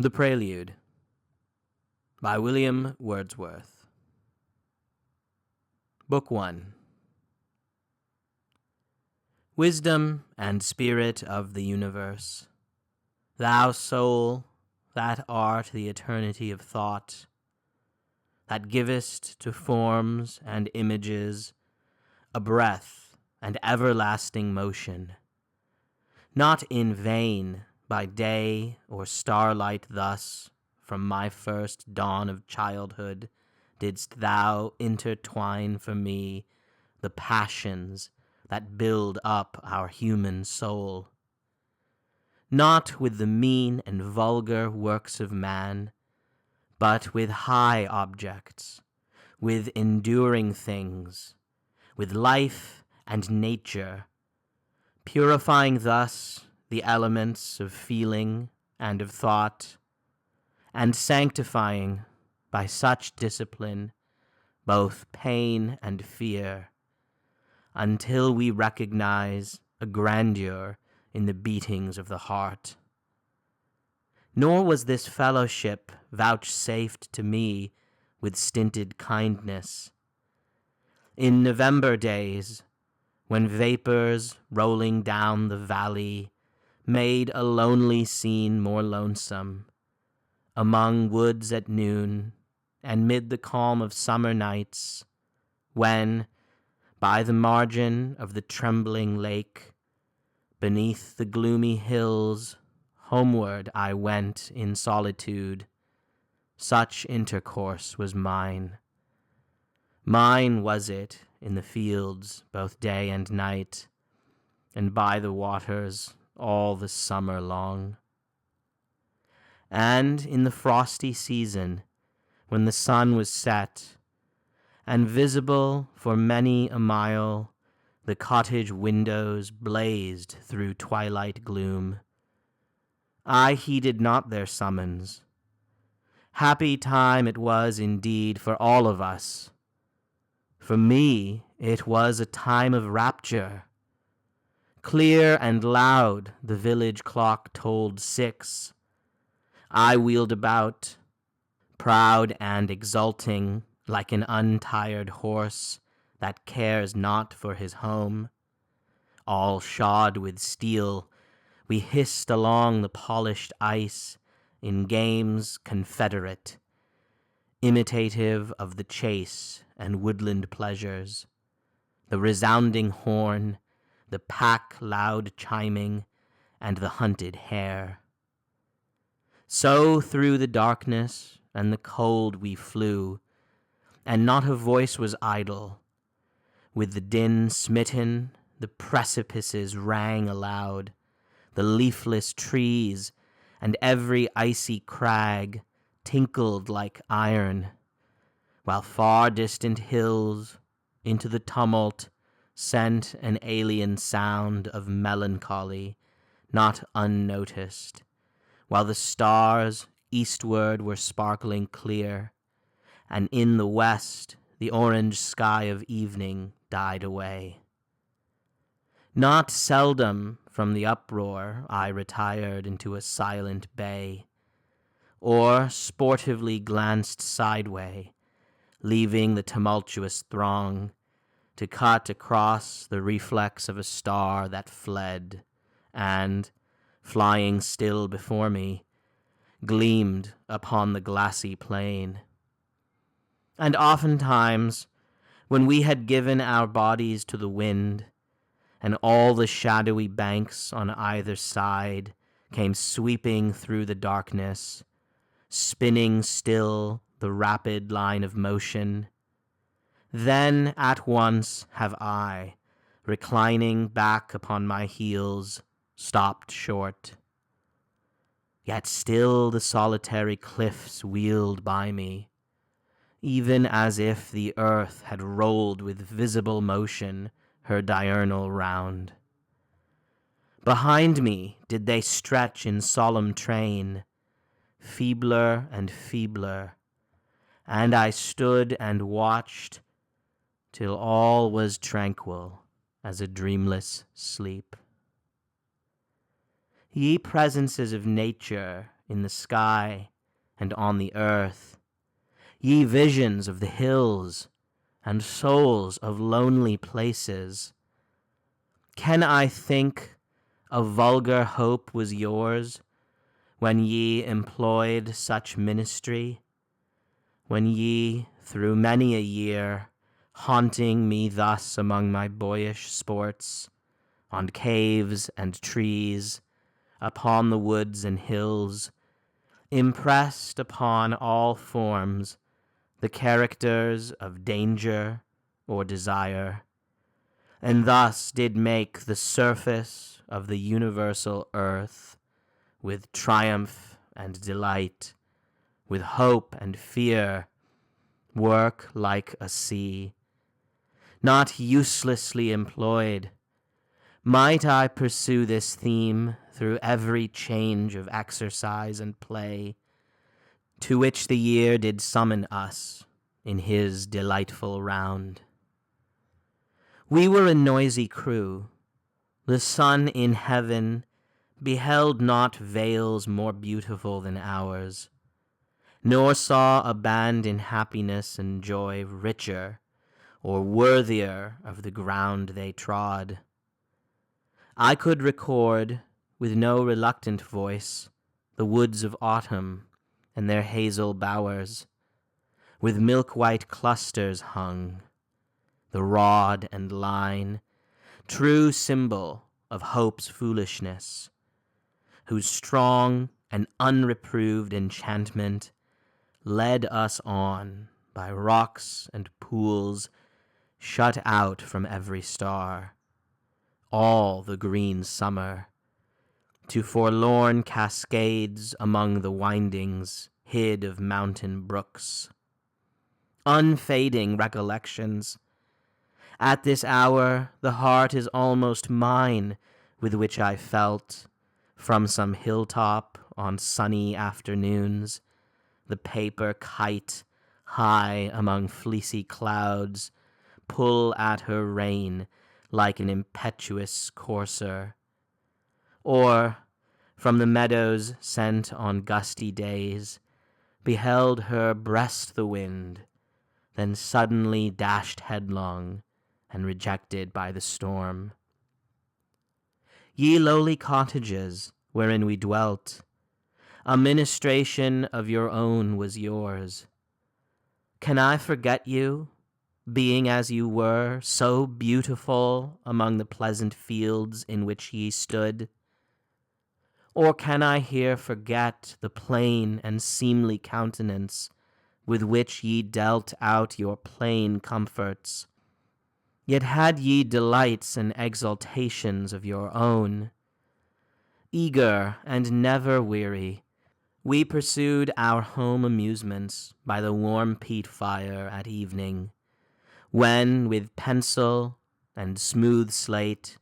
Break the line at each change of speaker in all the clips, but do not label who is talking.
The Prelude by William Wordsworth. Book 1. Wisdom and spirit of the universe, thou soul that art the eternity of thought, that givest to forms and images a breath and everlasting motion, not in vain by day or starlight thus, from my first dawn of childhood, didst thou intertwine for me the passions that build up our human soul. Not with the mean and vulgar works of man, but with high objects, with enduring things, with life and nature, purifying thus the elements of feeling and of thought, and sanctifying by such discipline both pain and fear, until we recognize a grandeur in the beatings of the heart. Nor was this fellowship vouchsafed to me with stinted kindness. In November days, when vapors rolling down the valley made a lonely scene more lonesome, among woods at noon, and mid the calm of summer nights, when, by the margin of the trembling lake, beneath the gloomy hills, homeward I went in solitude, such intercourse was mine. Mine was it in the fields both day and night, and by the waters all the summer long. And in the frosty season, when the sun was set, and visible for many a mile the cottage windows blazed through twilight gloom, I heeded not their summons. Happy time it was indeed for all of us. For me it was a time of rapture. Clear and loud the village clock tolled 6. I wheeled about, proud and exulting, like an untired horse that cares not for his home. All shod with steel, we hissed along the polished ice in games confederate, imitative of the chase and woodland pleasures, the resounding horn, the pack loud chiming, and the hunted hare. So through the darkness and the cold we flew, and not a voice was idle. With the din smitten, the precipices rang aloud, the leafless trees and every icy crag tinkled like iron, while far distant hills into the tumult sent an alien sound of melancholy, not unnoticed, while the stars eastward were sparkling clear, and in the west the orange sky of evening died away. Not seldom from the uproar I retired into a silent bay, or sportively glanced sideway, leaving the tumultuous throng to cut across the reflex of a star that fled, and, flying still before me, gleamed upon the glassy plain. And oftentimes, when we had given our bodies to the wind, and all the shadowy banks on either side came sweeping through the darkness, spinning still the rapid line of motion, then at once have I, reclining back upon my heels, stopped short. Yet still the solitary cliffs wheeled by me, even as if the earth had rolled with visible motion her diurnal round. Behind me did they stretch in solemn train, feebler and feebler, and I stood and watched till all was tranquil as a dreamless sleep. Ye presences of nature in the sky and on the earth, ye visions of the hills and souls of lonely places, can I think a vulgar hope was yours when ye employed such ministry, when ye, through many a year, haunting me thus among my boyish sports, on caves and trees, upon the woods and hills, impressed upon all forms the characters of danger or desire, and thus did make the surface of the universal earth, with triumph and delight, with hope and fear, work like a sea, not uselessly employed. Might I pursue this theme through every change of exercise and play, to which the year did summon us in his delightful round? We were a noisy crew. The sun in heaven beheld not vales more beautiful than ours, nor saw a band in happiness and joy richer or worthier of the ground they trod. I could record, with no reluctant voice, the woods of autumn and their hazel bowers, with milk-white clusters hung, the rod and line, true symbol of hope's foolishness, whose strong and unreproved enchantment led us on by rocks and pools shut out from every star, all the green summer, to forlorn cascades among the windings hid of mountain brooks. Unfading recollections. At this hour the heart is almost mine with which I felt, from some hilltop on sunny afternoons, the paper kite high among fleecy clouds pull at her rein like an impetuous courser, or from the meadows sent on gusty days beheld her breast the wind, then suddenly dashed headlong and rejected by the storm. Ye lowly cottages wherein we dwelt, a ministration of your own was yours. Can I forget you, being as you were, so beautiful among the pleasant fields in which ye stood? Or can I here forget the plain and seemly countenance with which ye dealt out your plain comforts? Yet had ye delights and exaltations of your own. Eager and never weary, we pursued our home amusements by the warm peat fire at evening, when with pencil and smooth slate,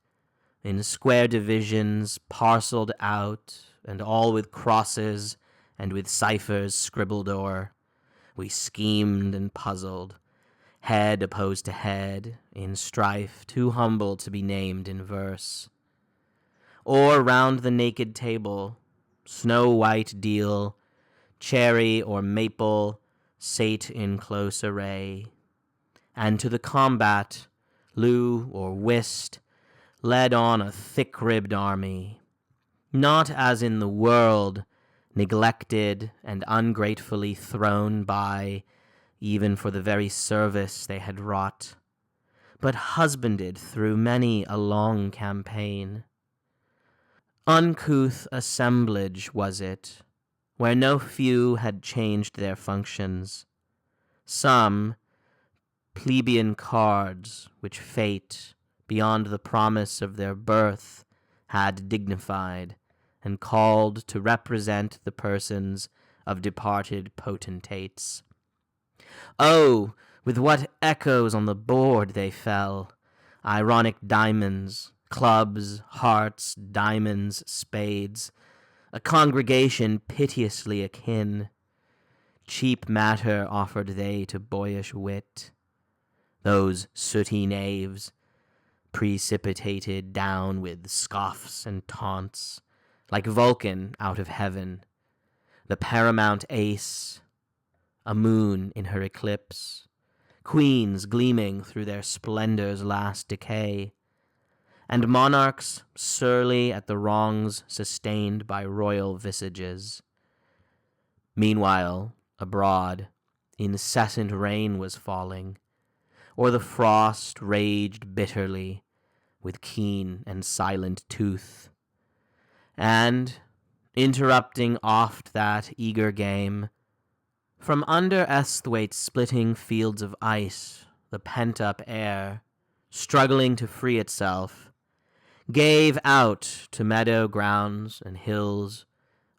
in square divisions parcelled out, and all with crosses and with ciphers scribbled o'er, we schemed and puzzled, head opposed to head, in strife too humble to be named in verse. Or round the naked table, snow-white deal, cherry or maple, sate in close array, and to the combat, loo or whist, led on a thick-ribbed army, not as in the world, neglected and ungratefully thrown by, even for the very service they had wrought, but husbanded through many a long campaign. Uncouth assemblage was it, where no few had changed their functions. Some, plebeian cards, which fate, beyond the promise of their birth, had dignified, and called to represent the persons of departed potentates. Oh, with what echoes on the board they fell! Ironic diamonds, clubs, hearts, diamonds, spades, a congregation piteously akin. Cheap matter offered they to boyish wit, those sooty knaves, precipitated down with scoffs and taunts, like Vulcan out of heaven, the paramount ace, a moon in her eclipse, queens gleaming through their splendor's last decay, and monarchs surly at the wrongs sustained by royal visages. Meanwhile, abroad, incessant rain was falling, or the frost raged bitterly with keen and silent tooth, and, interrupting oft that eager game, from under Esthwaite's splitting fields of ice, the pent-up air, struggling to free itself, gave out to meadow grounds and hills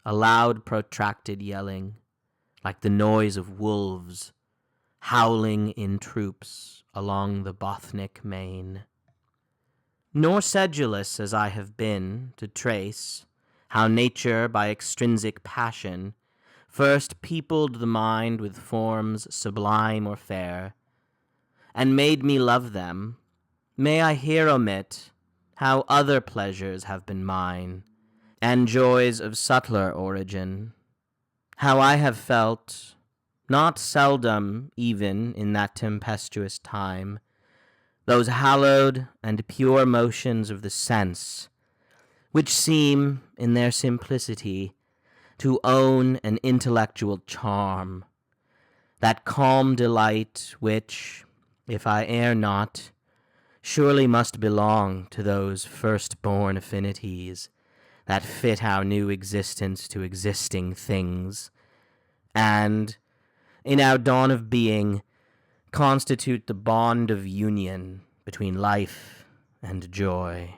a loud protracted yelling, like the noise of wolves howling in troops along the Bothnic main. Nor sedulous as I have been to trace how nature by extrinsic passion first peopled the mind with forms sublime or fair, and made me love them, may I here omit how other pleasures have been mine, and joys of subtler origin, how I have felt, not seldom even in that tempestuous time, those hallowed and pure motions of the sense, which seem, in their simplicity, to own an intellectual charm, that calm delight which, if I err not, surely must belong to those first-born affinities that fit our new existence to existing things, and, in our dawn of being, constitute the bond of union between life and joy.